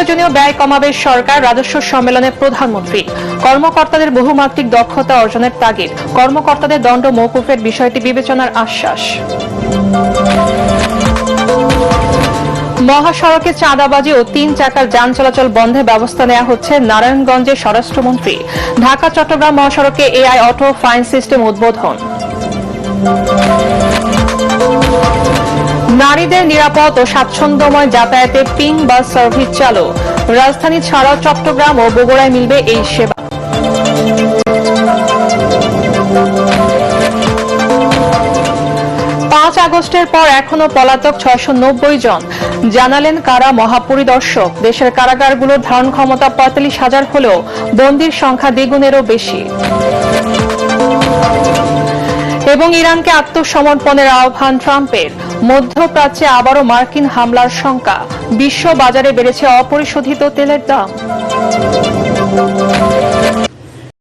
অপ্রয়োজনীয় ব্যয় কমাবে সরকার, রাজস্ব সম্মেলনে প্রধানমন্ত্রী। কর্মকর্তাদের বহুমাত্রিক দক্ষতা অর্জনের তাগিদ, কর্মকর্তাদের দণ্ড মওকুফের বিষয়টি বিবেচনার আশ্বাস। মহাসড়কে চাঁদাবাজি ও 3 চাকার যান চলাচল বন্ধে ব্যবস্থা নেওয়া হচ্ছে, নারায়ণগঞ্জের স্বরাষ্ট্রমন্ত্রী। ঢাকা চট্টগ্রাম মহাসড়কে এআই অটো ফাইন সিস্টেম উদ্বোধন। নারীদের নিরাপদ ও স্বাচ্ছন্দ্যময় যাতায়াতে পিঙ্ক বাস সার্ভিস চালু। রাজধানী ছাড়াও চট্টগ্রাম ও বগুড়ায় মিলবে এই সেবা। 5 আগস্টের পর এখনো পলাতক 690 জন, জানালেন কারা মহাপরিদর্শক। দেশের কারাগারগুলোর ধারণ ক্ষমতা 45,000 হলেও বন্দীর সংখ্যা দ্বিগুণেরও বেশি। এবং ইরানকে আত্মসমর্পণের আহ্বান ট্রাম্পের। মধ্যপ্রাচ্যে আবারও মার্কিন হামলার শঙ্কা, বিশ্ব বাজারে বেড়েছে অপরিশোধিত তেলের দাম।